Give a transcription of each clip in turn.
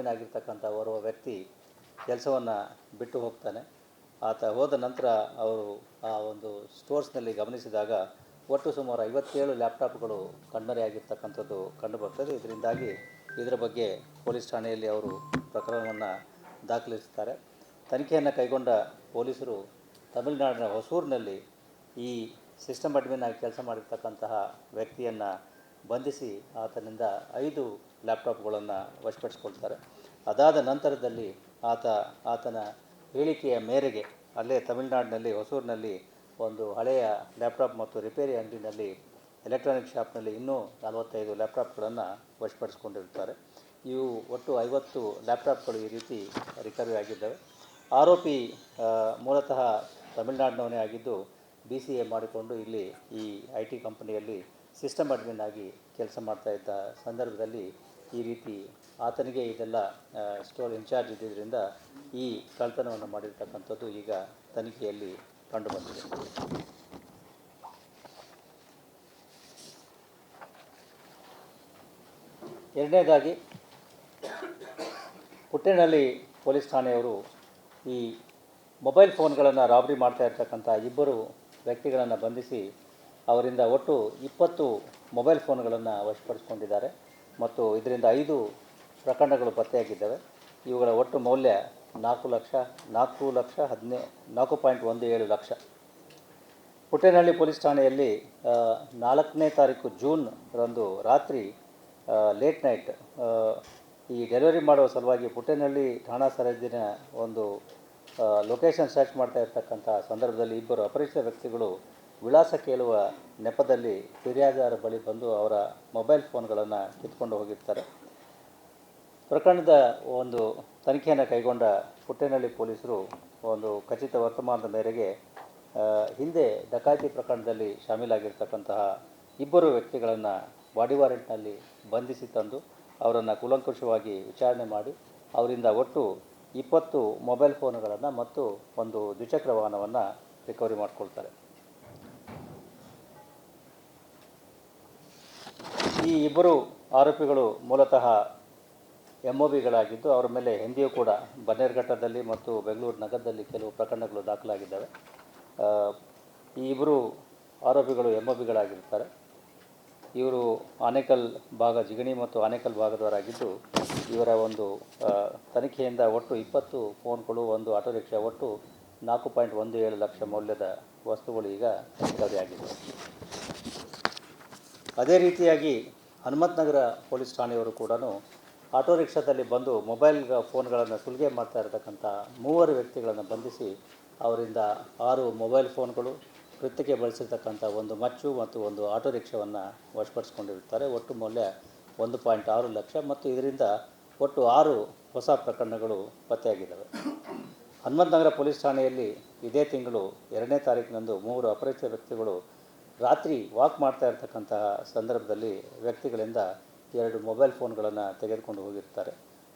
Admin ಆಗಿರ್ತಕ್ಕಂಥ ಓರ್ವ ವ್ಯಕ್ತಿ ಕೆಲಸವನ್ನು ಬಿಟ್ಟು ಹೋಗ್ತಾನೆ. ಆತ ಹೋದ ನಂತರ ಅವರು ಆ ಒಂದು ಸ್ಟೋರ್ಸ್ನಲ್ಲಿ ಗಮನಿಸಿದಾಗ ಒಟ್ಟು ಸುಮಾರು 57 ಲ್ಯಾಪ್ಟಾಪ್ಗಳು ಕಣ್ಮರೆಯಾಗಿರ್ತಕ್ಕಂಥದ್ದು ಕಂಡುಬರ್ತದೆ. ಇದರಿಂದಾಗಿ ಇದರ ಬಗ್ಗೆ ಪೊಲೀಸ್ ಠಾಣೆಯಲ್ಲಿ ಅವರು ಪ್ರಕರಣವನ್ನು ದಾಖಲಿಸುತ್ತಾರೆ. ತನಿಖೆಯನ್ನು ಕೈಗೊಂಡ ಪೊಲೀಸರು ತಮಿಳುನಾಡಿನ ಹೊಸೂರಿನಲ್ಲಿ ಈ ಸಿಸ್ಟಮ್ ಅಡ್ಮಿನ್ ಆಗಿ ಕೆಲಸ ಮಾಡಿರ್ತಕ್ಕಂತಹ ವ್ಯಕ್ತಿಯನ್ನು ಬಂಧಿಸಿ ಆತನಿಂದ 5 ಲ್ಯಾಪ್ಟಾಪ್ಗಳನ್ನು ವಶಪಡಿಸಿಕೊಳ್ತಾರೆ. ಅದಾದ ನಂತರದಲ್ಲಿ ಆತನ ಹೇಳಿಕೆಯ ಮೇರೆಗೆ ಅಲ್ಲೇ ತಮಿಳುನಾಡಿನಲ್ಲಿ ಹೊಸೂರಿನಲ್ಲಿ ಒಂದು ಹಳೆಯ ಲ್ಯಾಪ್ಟಾಪ್ ಮತ್ತು ರಿಪೇರಿ ಅಂಗಡಿನಲ್ಲಿ ಎಲೆಕ್ಟ್ರಾನಿಕ್ ಶಾಪ್ನಲ್ಲಿ ಇನ್ನೂ 45 ಲ್ಯಾಪ್ಟಾಪ್ಗಳನ್ನು ವಶಪಡಿಸಿಕೊಂಡಿರುತ್ತಾರೆ. ಇವು ಒಟ್ಟು 50 ಲ್ಯಾಪ್ಟಾಪ್ಗಳು ಈ ರೀತಿ ರಿಕವರಿ ಆಗಿದ್ದಾವೆ. ಆರೋಪಿ ಮೂಲತಃ ತಮಿಳುನಾಡಿನವನೇ ಆಗಿದ್ದು BCA ಮಾಡಿಕೊಂಡು ಇಲ್ಲಿ ಈ IT ಕಂಪನಿಯಲ್ಲಿ ಸಿಸ್ಟಮ್ ಅಡ್ಮಿನ್ ಆಗಿ ಕೆಲಸ ಮಾಡ್ತಾ ಇದ್ದ ಸಂದರ್ಭದಲ್ಲಿ ಈ ರೀತಿ ಆತನಿಗೆ ಇದೆಲ್ಲ ಸ್ಟೋರ್ ಇನ್ಚಾರ್ಜ್ ಇದ್ದಿದ್ದರಿಂದ ಈ ಕಳ್ಳತನವನ್ನು ಮಾಡಿರ್ತಕ್ಕಂಥದ್ದು ಈಗ ತನಿಖೆಯಲ್ಲಿ ಕಂಡುಬಂದಿದೆ. ಎರಡನೇದಾಗಿ ಪುಟ್ಟೇನಹಳ್ಳಿ ಪೊಲೀಸ್ ಠಾಣೆಯವರು ಈ ಮೊಬೈಲ್ ಫೋನ್ಗಳನ್ನು ರಾಬರಿ ಮಾಡ್ತಾ ಇರ್ತಕ್ಕಂಥ 2 ವ್ಯಕ್ತಿಗಳನ್ನು ಬಂಧಿಸಿ ಅವರಿಂದ ಒಟ್ಟು 20 ಮೊಬೈಲ್ ಫೋನ್ಗಳನ್ನು ವಶಪಡಿಸಿಕೊಂಡಿದ್ದಾರೆ ಮತ್ತು ಇದರಿಂದ 5 ಪ್ರಕರಣಗಳು ಪತ್ತೆಯಾಗಿದ್ದಾವೆ. ಇವುಗಳ ಒಟ್ಟು ಮೌಲ್ಯ 4,17 ಲಕ್ಷ. ಪುಟ್ಟೇನಹಳ್ಳಿ ಪೊಲೀಸ್ ಠಾಣೆಯಲ್ಲಿ 4ನೇ ತಾರೀಕು ಜೂನ್ ರಂದು ರಾತ್ರಿ ಲೇಟ್ ನೈಟ್ ಈ ಡೆಲಿವರಿ ಮಾಡುವ ಸಲುವಾಗಿ ಪುಟ್ಟೇನಹಳ್ಳಿ ಠಾಣಾ ಸರಹದ್ದಿನ ಒಂದು ಲೊಕೇಶನ್ ಸರ್ಚ್ ಮಾಡ್ತಾ ಇರ್ತಕ್ಕಂಥ ಸಂದರ್ಭದಲ್ಲಿ 2 ಅಪರಿಚಿತ ವ್ಯಕ್ತಿಗಳು ವಿಳಾಸ ಕೇಳುವ ನೆಪದಲ್ಲಿ ಫಿರ್ಯಾದಿದಾರ ಬಳಿ ಬಂದು ಅವರ ಮೊಬೈಲ್ ಫೋನ್ಗಳನ್ನು ಕಿತ್ಕೊಂಡು ಹೋಗಿರ್ತಾರೆ. ಪ್ರಕರಣದ ಒಂದು ತನಿಖೆಯನ್ನು ಕೈಗೊಂಡ ಪುಟ್ಟೇನಹಳ್ಳಿ ಪೊಲೀಸರು ಒಂದು ಖಚಿತ ವರ್ತಮಾನದ ಮೇರೆಗೆ ಹಿಂದೆ ಡಕಾಯಿತಿ ಪ್ರಕರಣದಲ್ಲಿ ಶಾಮೀಲಾಗಿರ್ತಕ್ಕಂತಹ 2 ವ್ಯಕ್ತಿಗಳನ್ನು ಬಾಡಿ ವಾರೆಂಟ್ನಲ್ಲಿ ಬಂಧಿಸಿ ತಂದು ಅವರನ್ನು ಕೂಲಂಕುಷವಾಗಿ ವಿಚಾರಣೆ ಮಾಡಿ ಅವರಿಂದ ಒಟ್ಟು 20 ಮೊಬೈಲ್ ಫೋನ್ಗಳನ್ನು ಮತ್ತು ಒಂದು ದ್ವಿಚಕ್ರ ವಾಹನವನ್ನು ರಿಕವರಿ ಮಾಡಿಕೊಳ್ತಾರೆ. ಈ 2 ಆರೋಪಿಗಳು ಮೂಲತಃ MOBಗಳಾಗಿದ್ದು ಅವರ ಮೇಲೆ ಹಿಂದೆಯೂ ಕೂಡ ಬನ್ನೇರುಘಟ್ಟದಲ್ಲಿ ಮತ್ತು ಬೆಂಗಳೂರು ನಗರದಲ್ಲಿ ಕೆಲವು ಪ್ರಕರಣಗಳು ದಾಖಲಾಗಿದ್ದಾವೆ. ಈ 2 ಆರೋಪಿಗಳು MOBಗಳಾಗಿರ್ತಾರೆ. ಇವರು ಆನೇಕಲ್ ಭಾಗ ಜಿಗಣಿ ಮತ್ತು ಆನೇಕಲ್ ಭಾಗದವರಾಗಿದ್ದು ಇವರ ಒಂದು ತನಿಖೆಯಿಂದ ಒಟ್ಟು 20 ಫೋನ್ಗಳು, ಒಂದು ಆಟೋ ರಿಕ್ಷಾ, ಒಟ್ಟು 4.17 ಲಕ್ಷ ಮೌಲ್ಯದ ವಸ್ತುಗಳು ಈಗ ರಿಕವರಿ ಆಗಿದೆ. ಅದೇ ರೀತಿಯಾಗಿ ಹನುಮಂತನಗರ ಪೊಲೀಸ್ ಠಾಣೆಯವರು ಕೂಡ ಆಟೋ ರಿಕ್ಷಾದಲ್ಲಿ ಬಂದು ಮೊಬೈಲ್ ಫೋನ್ಗಳನ್ನು ಸುಲಿಗೆ ಮಾಡ್ತಾ ಇರತಕ್ಕಂಥ 3 ವ್ಯಕ್ತಿಗಳನ್ನು ಬಂಧಿಸಿ ಅವರಿಂದ 6 ಮೊಬೈಲ್ ಫೋನ್ಗಳು, ಕೃತ್ಯಕ್ಕೆ ಬಳಸಿರ್ತಕ್ಕಂಥ ಒಂದು ಮಚ್ಚು ಮತ್ತು ಒಂದು ಆಟೋ ರಿಕ್ಷಾವನ್ನು ವಶಪಡಿಸಿಕೊಂಡಿರುತ್ತಾರೆ. ಒಟ್ಟು ಮೌಲ್ಯ 1.6 ಲಕ್ಷ ಮತ್ತು ಇದರಿಂದ ಒಟ್ಟು 6 ಹೊಸ ಪ್ರಕರಣಗಳು ಪತ್ತೆಯಾಗಿದ್ದಾವೆ. ಹನುಮಂತನಗರ ಪೊಲೀಸ್ ಠಾಣೆಯಲ್ಲಿ ಇದೇ ತಿಂಗಳು 2ನೇ ತಾರೀಕಿನಂದು 3 ಅಪರಿಚಿತ ವ್ಯಕ್ತಿಗಳು ರಾತ್ರಿ ವಾಕ್ ಮಾಡ್ತಾ ಇರ್ತಕ್ಕಂತಹ ಸಂದರ್ಭದಲ್ಲಿ ವ್ಯಕ್ತಿಗಳಿಂದ 2 ಮೊಬೈಲ್ ಫೋನ್ಗಳನ್ನು ತೆಗೆದುಕೊಂಡು ಹೋಗಿರ್ತಾರೆ.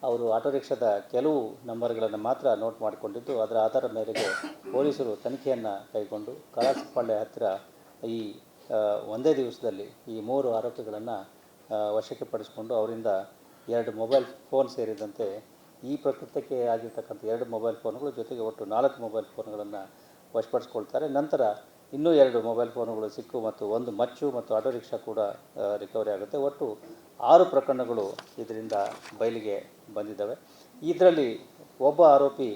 ಅವರು ಆಟೋ ರಿಕ್ಷಾದ ಕೆಲವು ನಂಬರ್ಗಳನ್ನು ಮಾತ್ರ ನೋಟ್ ಮಾಡಿಕೊಂಡಿದ್ದು ಅದರ ಆಧಾರದ ಮೇರೆಗೆ ಪೊಲೀಸರು ತನಿಖೆಯನ್ನು ಕೈಗೊಂಡು ಕಳಸಪಾಳ್ಯ ಹತ್ತಿರ ಈ ಒಂದೇ ದಿವಸದಲ್ಲಿ ಈ 3 ಆರೋಪಿಗಳನ್ನು ವಶಕ್ಕೆ ಪಡಿಸಿಕೊಂಡು ಅವರಿಂದ 2 ಮೊಬೈಲ್ ಫೋನ್ ಸೇರಿದಂತೆ ಈ ಪ್ರಕೃತಕ್ಕೆ ಆಗಿರ್ತಕ್ಕಂಥ 2 ಮೊಬೈಲ್ ಫೋನ್ಗಳು ಜೊತೆಗೆ ಒಟ್ಟು 4 ಮೊಬೈಲ್ ಫೋನ್ಗಳನ್ನು ವಶಪಡಿಸ್ಕೊಳ್ತಾರೆ. ನಂತರ ಇನ್ನೂ 2 ಮೊಬೈಲ್ ಫೋನ್ಗಳು ಸಿಕ್ಕು ಮತ್ತು ಒಂದು ಮಚ್ಚು ಮತ್ತು ಆಟೋ ರಿಕ್ಷಾ ಕೂಡ ರಿಕವರಿ ಆಗುತ್ತೆ. ಒಟ್ಟು 6 ಪ್ರಕರಣಗಳು ಇದರಿಂದ ಬಯಲಿಗೆ ಬಂದಿದ್ದಾವೆ. ಇದರಲ್ಲಿ ಒಬ್ಬ ಆರೋಪಿ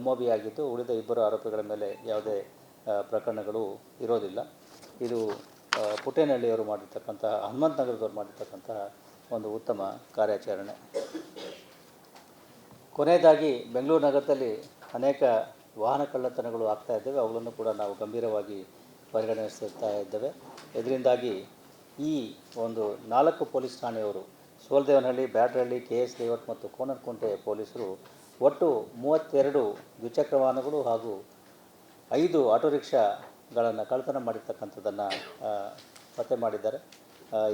MOB ಆಗಿದ್ದು ಉಳಿದ 2 ಆರೋಪಿಗಳ ಮೇಲೆ ಯಾವುದೇ ಪ್ರಕರಣಗಳು ಇರೋದಿಲ್ಲ. ಇದು ಪುಟ್ಟೇನಹಳ್ಳಿಯವರು ಮಾಡಿರ್ತಕ್ಕಂತಹ, ಹನುಮಂತನಗರದವರು ಮಾಡಿರ್ತಕ್ಕಂತಹ ಒಂದು ಉತ್ತಮ ಕಾರ್ಯಾಚರಣೆ. ಕೊನೆಯದಾಗಿ ಬೆಂಗಳೂರು ನಗರದಲ್ಲಿ ಅನೇಕ ವಾಹನ ಕಳ್ಳತನಗಳು ಆಗ್ತಾ ಇದ್ದಾವೆ. ಅವುಗಳನ್ನು ಕೂಡ ನಾವು ಗಂಭೀರವಾಗಿ ಪರಿಗಣಿಸ್ತಾ ಇದ್ದೇವೆ. ಇದರಿಂದಾಗಿ ಈ ಒಂದು 4 ಪೊಲೀಸ್ ಠಾಣೆಯವರು ಸೋಲದೇವನಹಳ್ಳಿ, ಬ್ಯಾಡರಹಳ್ಳಿ, KS ಲೇಔಟ್ ಮತ್ತು ಕೋನನಕುಂಟೆ ಪೊಲೀಸರು ಒಟ್ಟು 32 ದ್ವಿಚಕ್ರ ವಾಹನಗಳು ಹಾಗೂ 5 ಆಟೋ ರಿಕ್ಷಾಗಳನ್ನು ಕಳ್ಳತನ ಮಾಡಿರ್ತಕ್ಕಂಥದ್ದನ್ನು ಪತ್ತೆ ಮಾಡಿದ್ದಾರೆ.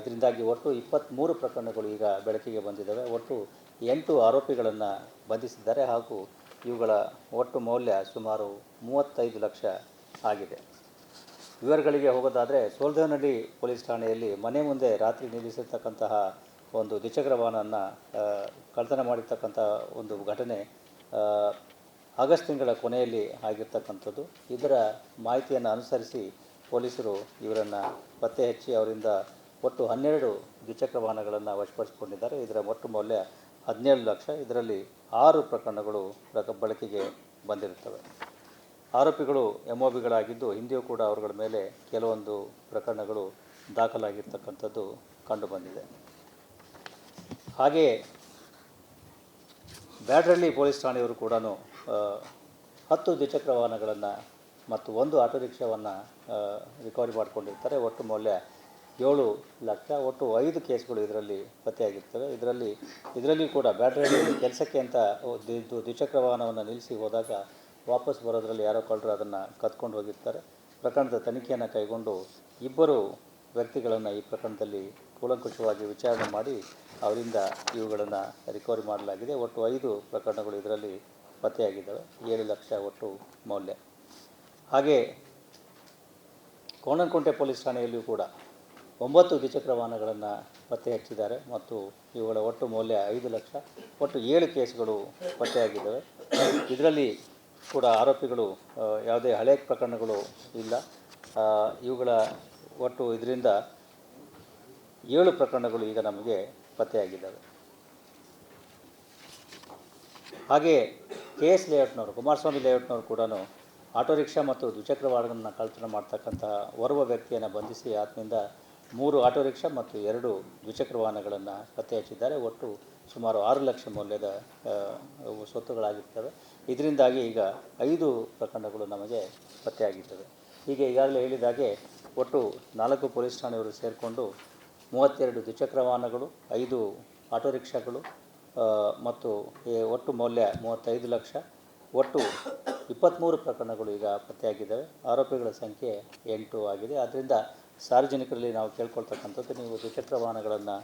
ಇದರಿಂದಾಗಿ ಒಟ್ಟು 23 ಪ್ರಕರಣಗಳು ಈಗ ಬೆಳಕಿಗೆ ಬಂದಿದ್ದಾವೆ. ಒಟ್ಟು 8 ಆರೋಪಿಗಳನ್ನು ಬಂಧಿಸಿದ್ದಾರೆ ಹಾಗೂ ಇವುಗಳ ಒಟ್ಟು ಮೌಲ್ಯ ಸುಮಾರು 35 ಲಕ್ಷ ಆಗಿದೆ. ವಿವರಗಳಿಗೆ ಹೋಗೋದಾದರೆ ಸೋಲದೇವನಹಳ್ಳಿ ಪೊಲೀಸ್ ಠಾಣೆಯಲ್ಲಿ ಮನೆ ಮುಂದೆ ರಾತ್ರಿ ನಿಲ್ಲಿಸಿರ್ತಕ್ಕಂತಹ ಒಂದು ದ್ವಿಚಕ್ರ ವಾಹನವನ್ನು ಕಳ್ಳತನ ಮಾಡಿರ್ತಕ್ಕಂಥ ಒಂದು ಘಟನೆ ಆಗಸ್ಟ್ ತಿಂಗಳ ಕೊನೆಯಲ್ಲಿ ಆಗಿರ್ತಕ್ಕಂಥದ್ದು. ಇದರ ಮಾಹಿತಿಯನ್ನು ಅನುಸರಿಸಿ ಪೊಲೀಸರು ಇವರನ್ನು ಪತ್ತೆ ಹಚ್ಚಿ ಅವರಿಂದ ಒಟ್ಟು 12 ದ್ವಿಚಕ್ರ ವಾಹನಗಳನ್ನು ವಶಪಡಿಸಿಕೊಂಡಿದ್ದಾರೆ. ಇದರ ಒಟ್ಟು ಮೌಲ್ಯ 17 ಲಕ್ಷ. ಇದರಲ್ಲಿ 6 ಪ್ರಕರಣಗಳು ಬಳಕೆಗೆ ಬಂದಿರುತ್ತವೆ. ಆರೋಪಿಗಳು MOBಗಳಾಗಿದ್ದು ಹಿಂದೆಯೂ ಕೂಡ ಅವರುಗಳ ಮೇಲೆ ಕೆಲವೊಂದು ಪ್ರಕರಣಗಳು ದಾಖಲಾಗಿರ್ತಕ್ಕಂಥದ್ದು ಕಂಡುಬಂದಿದೆ. ಹಾಗೆಯೇ ಬ್ಯಾಡರಳ್ಳಿ ಪೊಲೀಸ್ ಠಾಣೆಯವರು ಕೂಡ 10 ದ್ವಿಚಕ್ರ ವಾಹನಗಳನ್ನು ಮತ್ತು 1 ಆಟೋ ರಿಕ್ಷಾವನ್ನು ರಿಕವರಿ ಮಾಡಿಕೊಂಡಿರ್ತಾರೆ. ಒಟ್ಟು ಮೌಲ್ಯ 7 ಲಕ್ಷ. ಒಟ್ಟು 5 ಕೇಸ್ಗಳು ಇದರಲ್ಲಿ ಪತ್ತೆಯಾಗಿರ್ತವೆ. ಇದರಲ್ಲಿ ಕೂಡ ಬ್ಯಾಡರಳ್ಳಿಯಲ್ಲಿ ಕೆಲಸಕ್ಕೆ ಅಂತ ದ್ವಿಚಕ್ರ ವಾಹನವನ್ನು ನಿಲ್ಲಿಸಿ ಹೋದಾಗ ವಾಪಸ್ ಬರೋದರಲ್ಲಿ ಯಾರೋ ಕಳ್ಳರು ಅದನ್ನು ಕದ್ಕೊಂಡು ಹೋಗಿರ್ತಾರೆ. ಪ್ರಕರಣದ ತನಿಖೆಯನ್ನು ಕೈಗೊಂಡು 2 ವ್ಯಕ್ತಿಗಳನ್ನು ಈ ಪ್ರಕರಣದಲ್ಲಿ ಕೂಲಂಕುಷವಾಗಿ ವಿಚಾರಣೆ ಮಾಡಿ ಅವರಿಂದ ಇವುಗಳನ್ನು ರಿಕವರಿ ಮಾಡಲಾಗಿದೆ. ಒಟ್ಟು 5 ಪ್ರಕರಣಗಳು ಇದರಲ್ಲಿ ಪತ್ತೆಯಾಗಿದ್ದಾವೆ. 7 ಲಕ್ಷ ಒಟ್ಟು ಮೌಲ್ಯ. ಹಾಗೆ ಕೋಣನಕುಂಟೆ ಪೊಲೀಸ್ ಠಾಣೆಯಲ್ಲಿಯೂ ಕೂಡ 9 ದ್ವಿಚಕ್ರ ವಾಹನಗಳನ್ನು ಪತ್ತೆ ಹಚ್ಚಿದ್ದಾರೆ ಮತ್ತು ಇವುಗಳ ಒಟ್ಟು ಮೌಲ್ಯ 5 ಲಕ್ಷ. ಒಟ್ಟು 7 ಕೇಸ್ಗಳು ಪತ್ತೆಯಾಗಿದ್ದಾವೆ. ಇದರಲ್ಲಿ ಕೂಡ ಆರೋಪಿಗಳು ಯಾವುದೇ ಹಳೆಯ ಪ್ರಕರಣಗಳು ಇಲ್ಲ. ಇವುಗಳ ಒಟ್ಟು ಇದರಿಂದ 7 ಪ್ರಕರಣಗಳು ಈಗ ನಮಗೆ ಪತ್ತೆಯಾಗಿದ್ದಾವೆ. ಹಾಗೆಯೇ KS ಲೇಔಟ್ನವರು, ಕುಮಾರಸ್ವಾಮಿ ಲೇಔಟ್ನವರು ಕೂಡ ಆಟೋ ರಿಕ್ಷಾ ಮತ್ತು ದ್ವಿಚಕ್ರ ವಾಹನಗಳನ್ನು ಕಳ್ಳತನ ಮಾಡ್ತಕ್ಕಂತಹ ಓರ್ವ ವ್ಯಕ್ತಿಯನ್ನು ಬಂಧಿಸಿ ಆತನಿಂದ 3 ಆಟೋ ರಿಕ್ಷಾ ಮತ್ತು 2 ದ್ವಿಚಕ್ರ ವಾಹನಗಳನ್ನು ಪತ್ತೆ ಹಚ್ಚಿದ್ದಾರೆ. ಒಟ್ಟು ಸುಮಾರು 6 ಲಕ್ಷ ಮೌಲ್ಯದ ಸ್ವತ್ತುಗಳಾಗಿರ್ತವೆ. ಇದರಿಂದಾಗಿ ಈಗ 5 ಪ್ರಕರಣಗಳು ನಮಗೆ ಪತ್ತೆಯಾಗಿರ್ತವೆ. ಹೀಗೆ ಈಗಾಗಲೇ ಹೇಳಿದಾಗೆ ಒಟ್ಟು 4 ಪೊಲೀಸ್ ಠಾಣೆಯವರು ಸೇರಿಕೊಂಡು 32 ದ್ವಿಚಕ್ರ ವಾಹನಗಳು, 5 ಆಟೋ ರಿಕ್ಷಾಗಳು ಮತ್ತು ಒಟ್ಟು ಮೌಲ್ಯ 35 ಲಕ್ಷ. ಒಟ್ಟು 23 ಪ್ರಕರಣಗಳು ಈಗ ಪತ್ತೆಯಾಗಿದ್ದಾವೆ. ಆರೋಪಿಗಳ ಸಂಖ್ಯೆ 8 ಆಗಿದೆ. ಆದ್ದರಿಂದ ಸಾರ್ವಜನಿಕರಲ್ಲಿ ನಾವು ಕೇಳ್ಕೊಳ್ತಕ್ಕಂಥದ್ದು, ನೀವು ದ್ವಿಚಕ್ರ ವಾಹನಗಳನ್ನು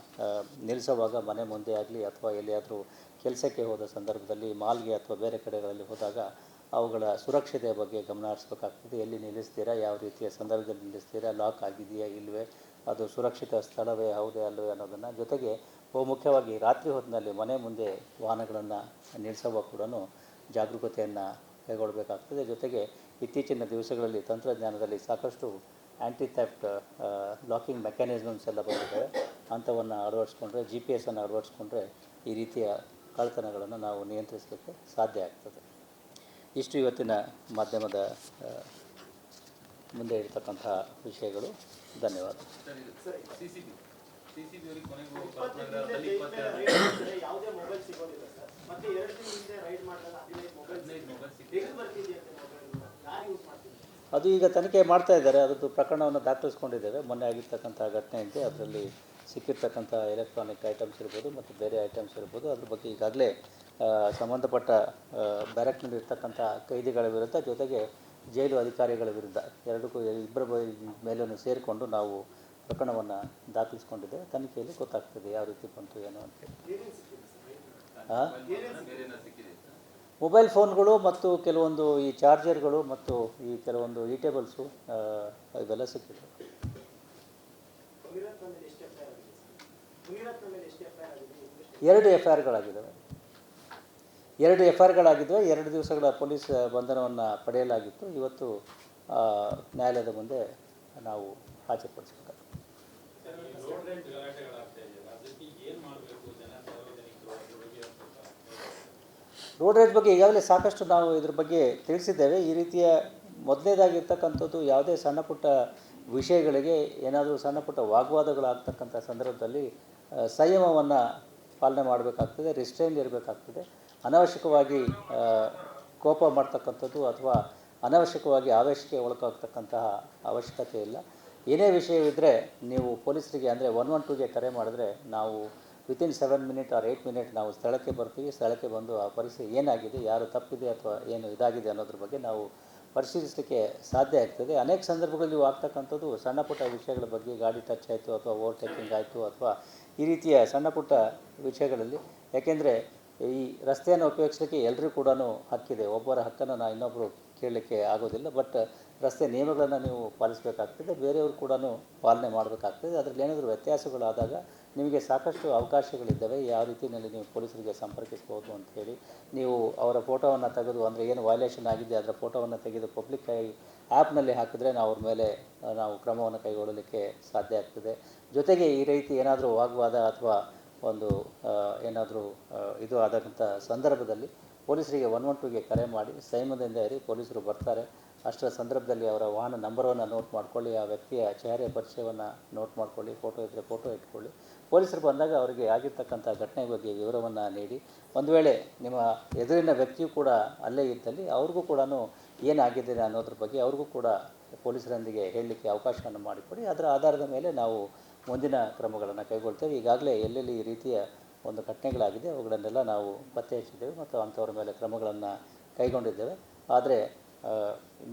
ನಿಲ್ಲಿಸುವಾಗ ಮನೆ ಮುಂದೆ ಆಗಲಿ ಅಥವಾ ಎಲ್ಲಿಯಾದರೂ ಕೆಲಸಕ್ಕೆ ಹೋದ ಸಂದರ್ಭದಲ್ಲಿ ಮಾಲ್ಗೆ ಅಥವಾ ಬೇರೆ ಕಡೆಗಳಲ್ಲಿ ಹೋದಾಗ ಅವುಗಳ ಸುರಕ್ಷತೆಯ ಬಗ್ಗೆ ಗಮನ ಹರಿಸಬೇಕಾಗ್ತದೆ. ಎಲ್ಲಿ ನಿಲ್ಲಿಸ್ತೀರಾ, ಯಾವ ರೀತಿಯ ಸಂದರ್ಭದಲ್ಲಿ ನಿಲ್ಲಿಸ್ತೀರಾ, ಲಾಕ್ ಆಗಿದೆಯಾ ಇಲ್ಲವೇ, ಅದು ಸುರಕ್ಷಿತ ಸ್ಥಳವೇ ಹೌದೇ ಅಲ್ಲವೇ ಅನ್ನೋದನ್ನು, ಜೊತೆಗೆ ಮುಖ್ಯವಾಗಿ ರಾತ್ರಿ ಹೊತ್ತಿನಲ್ಲಿ ಮನೆ ಮುಂದೆ ವಾಹನಗಳನ್ನು ನಿಲ್ಲಿಸುವಾಗ ಕೂಡ ಜಾಗರೂಕತೆಯನ್ನು ಕೈಗೊಳ್ಳಬೇಕಾಗ್ತದೆ. ಜೊತೆಗೆ ಇತ್ತೀಚಿನ ದಿವಸಗಳಲ್ಲಿ ತಂತ್ರಜ್ಞಾನದಲ್ಲಿ ಸಾಕಷ್ಟು ಆ್ಯಂಟಿ ಥೆಫ್ಟ್ ಲಾಕಿಂಗ್ ಮೆಕ್ಯಾನಿಸಮ್ಸ್ ಎಲ್ಲ ಬಂದಿದ್ದಾವೆ. ಅಂಥವನ್ನು ಅಳವಡಿಸ್ಕೊಂಡ್ರೆ, GPS ಅಳವಡಿಸ್ಕೊಂಡ್ರೆ ಈ ರೀತಿಯ ಕಳ್ಳತನಗಳನ್ನು ನಾವು ನಿಯಂತ್ರಿಸಲಿಕ್ಕೆ ಸಾಧ್ಯ ಆಗ್ತದೆ. ಇಷ್ಟು ಇವತ್ತಿನ ಮಾಧ್ಯಮದ ಮುಂದೆ ಇರತಕ್ಕಂತಹ ವಿಷಯಗಳು. ಧನ್ಯವಾದ. ಅದು ಈಗ ತನಿಖೆ ಮಾಡ್ತಾ ಇದ್ದಾರೆ. ಅದರದ್ದು ಪ್ರಕರಣವನ್ನು ದಾಖಲಿಸ್ಕೊಂಡಿದ್ದೇವೆ. ಮೊನ್ನೆ ಆಗಿರ್ತಕ್ಕಂಥ ಘಟನೆಯಂತೆ ಅದರಲ್ಲಿ ಸಿಕ್ಕಿರ್ತಕ್ಕಂಥ ಎಲೆಕ್ಟ್ರಾನಿಕ್ ಐಟಮ್ಸ್ ಇರ್ಬೋದು ಮತ್ತು ಬೇರೆ ಐಟಮ್ಸ್ ಇರ್ಬೋದು. ಅದ್ರ ಬಗ್ಗೆ ಈಗಾಗಲೇ ಸಂಬಂಧಪಟ್ಟ ಬ್ಯಾರಕ್ನಲ್ಲಿರ್ತಕ್ಕಂಥ ಕೈದಿಗಳ ವಿರುದ್ಧ, ಜೊತೆಗೆ ಜೈಲು ಅಧಿಕಾರಿಗಳ ವಿರುದ್ಧ ಇಬ್ಬರ ಮೇಲೂ ಸೇರಿಕೊಂಡು ನಾವು ಪ್ರಕರಣವನ್ನು ದಾಖಲಿಸ್ಕೊಂಡಿದ್ದೇವೆ. ತನಿಖೆಯಲ್ಲಿ ಗೊತ್ತಾಗ್ತದೆ ಯಾವ ರೀತಿ ಬಂತು ಏನು ಅಂತೇಳಿ. ಮೊಬೈಲ್ ಫೋನ್ಗಳು ಮತ್ತು ಕೆಲವೊಂದು ಈ ಚಾರ್ಜರ್ಗಳು ಮತ್ತು ಈ ಕೆಲವೊಂದು ಈಟೇಬಲ್ಸು ಇವೆಲ್ಲ ಸಿಕ್ಕಿದೆ. 2 FIRಗಳಾಗಿದ್ದಾವೆ. 2 FIRಗಳಾಗಿದ್ದಾವೆ. 2 ದಿವಸಗಳ ಪೊಲೀಸ್ ಬಂಧನವನ್ನು ಪಡೆಯಲಾಗಿತ್ತು. ಇವತ್ತು ನ್ಯಾಯಾಲಯದ ಮುಂದೆ ನಾವು ಹಾಜರುಪಡಿಸಬೇಕಾಗಿದೆ. ರೋಡ್ ರೇಜ್ ಬಗ್ಗೆ ಈಗಾಗಲೇ ಸಾಕಷ್ಟು ನಾವು ಇದ್ರ ಬಗ್ಗೆ ತಿಳಿಸಿದ್ದೇವೆ. ಈ ರೀತಿಯ ಮೊದಲನೇದಾಗಿರ್ತಕ್ಕಂಥದ್ದು ಯಾವುದೇ ಸಣ್ಣ ಪುಟ್ಟ ವಿಷಯಗಳಿಗೆ ಏನಾದರೂ ಸಣ್ಣ ಪುಟ್ಟ ವಾಗ್ವಾದಗಳಾಗ್ತಕ್ಕಂಥ ಸಂದರ್ಭದಲ್ಲಿ ಸಂಯಮವನ್ನು ಪಾಲನೆ ಮಾಡಬೇಕಾಗ್ತದೆ, ರಿಸ್ಟ್ರೈನ್ ಇರಬೇಕಾಗ್ತದೆ. ಅನಾವಶ್ಯಕವಾಗಿ ಕೋಪ ಮಾಡ್ತಕ್ಕಂಥದ್ದು ಅಥವಾ ಅನಾವಶ್ಯಕವಾಗಿ ಆವೇಶಕ್ಕೆ ಒಳಗಾಗ್ತಕ್ಕಂತಹ ಅವಶ್ಯಕತೆ ಇಲ್ಲ. ಏನೇ ವಿಷಯವಿದ್ದರೆ ನೀವು ಪೊಲೀಸರಿಗೆ ಅಂದರೆ 112ಗೆ ಕರೆ ಮಾಡಿದ್ರೆ ನಾವು ವಿತಿನ್ 7 ಮಿನಿಟ್ ಆರ್ 8 ಮಿನಿಟ್ ನಾವು ಸ್ಥಳಕ್ಕೆ ಬರ್ತೀವಿ. ಸ್ಥಳಕ್ಕೆ ಬಂದು ಆ ಪರಿಸ್ಥಿತಿ ಏನಾಗಿದೆ, ಯಾರು ತಪ್ಪಿದೆ ಅಥವಾ ಏನು ಇದಾಗಿದೆ ಅನ್ನೋದ್ರ ಬಗ್ಗೆ ನಾವು ಪರಿಶೀಲಿಸಲಿಕ್ಕೆ ಸಾಧ್ಯ ಆಗ್ತದೆ. ಅನೇಕ ಸಂದರ್ಭಗಳಲ್ಲಿ ಆಗ್ತಕ್ಕಂಥದ್ದು ಸಣ್ಣ ಪುಟ್ಟ ವಿಷಯಗಳ ಬಗ್ಗೆ, ಗಾಡಿ ಟಚ್ ಆಯಿತು ಅಥವಾ ಓವರ್ಟೇಕಿಂಗ್ ಆಯಿತು ಅಥವಾ ಈ ರೀತಿಯ ಸಣ್ಣ ಪುಟ್ಟ ವಿಷಯಗಳಲ್ಲಿ, ಯಾಕೆಂದರೆ ಈ ರಸ್ತೆಯನ್ನು ಉಪಯೋಗಿಸಲಿಕ್ಕೆ ಎಲ್ಲರಿಗೂ ಕೂಡ ಹಕ್ಕಿದೆ. ಒಬ್ಬರ ಹಕ್ಕನ್ನು ಇನ್ನೊಬ್ಬರು ಕೇಳಲಿಕ್ಕೆ ಆಗೋದಿಲ್ಲ. ಬಟ್ ರಸ್ತೆ ನಿಯಮಗಳನ್ನು ನೀವು ಪಾಲಿಸಬೇಕಾಗ್ತದೆ, ಬೇರೆಯವರು ಕೂಡ ಪಾಲನೆ ಮಾಡಬೇಕಾಗ್ತದೆ. ಅದರಲ್ಲಿ ಏನಾದರೂ ವ್ಯತ್ಯಾಸಗಳಾದಾಗ ನಿಮಗೆ ಸಾಕಷ್ಟು ಅವಕಾಶಗಳಿದ್ದಾವೆ, ಯಾವ ರೀತಿಯಲ್ಲಿ ನೀವು ಪೊಲೀಸರಿಗೆ ಸಂಪರ್ಕಿಸ್ಬೋದು ಅಂತ ಹೇಳಿ. ನೀವು ಅವರ ಫೋಟೋವನ್ನು ತೆಗೆದು, ಅಂದರೆ ಏನು ವೈಲೇಷನ್ ಆಗಿದೆ ಅದರ ಫೋಟೋವನ್ನು ತೆಗೆದು ಪಬ್ಲಿಕ್ ಆ್ಯಪ್ನಲ್ಲಿ ಹಾಕಿದ್ರೆ ನಾವು ಅವ್ರ ಮೇಲೆ ನಾವು ಕ್ರಮವನ್ನು ಕೈಗೊಳ್ಳಲಿಕ್ಕೆ ಸಾಧ್ಯ ಆಗ್ತದೆ. ಜೊತೆಗೆ ಈ ರೀತಿ ಏನಾದರೂ ವಾಗ್ವಾದ ಅಥವಾ ಒಂದು ಏನಾದರೂ ಇದು ಆದಂಥ ಸಂದರ್ಭದಲ್ಲಿ ಪೊಲೀಸರಿಗೆ 112ಗೆ ಕರೆ ಮಾಡಿ ಸಂಯಮದಿಂದ ಇರಿ, ಪೊಲೀಸರು ಬರ್ತಾರೆ. ಅಷ್ಟರ ಸಂದರ್ಭದಲ್ಲಿ ಅವರ ವಾಹನ ನಂಬರನ್ನು ನೋಟ್ ಮಾಡ್ಕೊಳ್ಳಿ, ಆ ವ್ಯಕ್ತಿಯ ಚೆಹರೆ ಪರಿಚಯವನ್ನು ನೋಟ್ ಮಾಡ್ಕೊಳ್ಳಿ, ಫೋಟೋ ಇದ್ದರೆ ಫೋಟೋ ಇಟ್ಕೊಳ್ಳಿ. ಪೊಲೀಸರು ಬಂದಾಗ ಅವರಿಗೆ ಆಗಿರ್ತಕ್ಕಂಥ ಘಟನೆ ಬಗ್ಗೆ ವಿವರವನ್ನು ನೀಡಿ, ಒಂದು ವೇಳೆ ನಿಮ್ಮ ಎದುರಿನ ವ್ಯಕ್ತಿಯು ಕೂಡ ಅಲ್ಲೇ ಇದ್ದಲ್ಲಿ ಅವ್ರಿಗೂ ಕೂಡ ಏನಾಗಿದೆ ಅನ್ನೋದ್ರ ಬಗ್ಗೆ ಅವ್ರಿಗೂ ಕೂಡ ಪೊಲೀಸರೊಂದಿಗೆ ಹೇಳಲಿಕ್ಕೆ ಅವಕಾಶವನ್ನು ಮಾಡಿಕೊಡಿ. ಅದರ ಆಧಾರದ ಮೇಲೆ ನಾವು ಮುಂದಿನ ಕ್ರಮಗಳನ್ನು ಕೈಗೊಳ್ತೇವೆ. ಈಗಾಗಲೇ ಎಲ್ಲೆಲ್ಲಿ ಈ ರೀತಿಯ ಒಂದು ಘಟನೆಗಳಾಗಿದೆ ಅವುಗಳನ್ನೆಲ್ಲ ನಾವು ಪತ್ತೆ ಹಚ್ಚಿದ್ದೇವೆ ಮತ್ತು ಅಂಥವ್ರ ಮೇಲೆ ಕ್ರಮಗಳನ್ನು ಕೈಗೊಂಡಿದ್ದೇವೆ. ಆದರೆ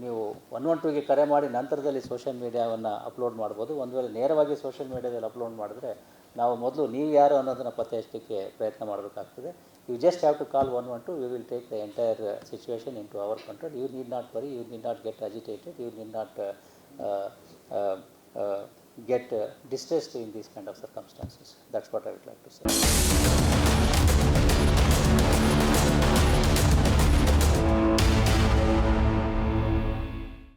ನೀವು 112ಗೆ ಕರೆ ಮಾಡಿ ನಂತರದಲ್ಲಿ ಸೋಷಿಯಲ್ ಮೀಡಿಯಾವನ್ನು ಅಪ್ಲೋಡ್ ಮಾಡ್ಬೋದು. ಒಂದು ವೇಳೆ ನೇರವಾಗಿ ಸೋಷಿಯಲ್ ಮೀಡಿಯಾದಲ್ಲಿ ಅಪ್ಲೋಡ್ ಮಾಡಿದ್ರೆ ನಾವು ಮೊದಲು ನೀವು ಯಾರು ಅನ್ನೋದನ್ನು ಪತ್ತೆ ಹಚ್ಚಲಿಕ್ಕೆ ಪ್ರಯತ್ನ ಮಾಡಬೇಕಾಗ್ತದೆ. You just have to call 112, we will take the entire situation in to our control. You need not worry, you need not get agitated, you need not get distressed in these kind of circumstances. That's what I would like to say.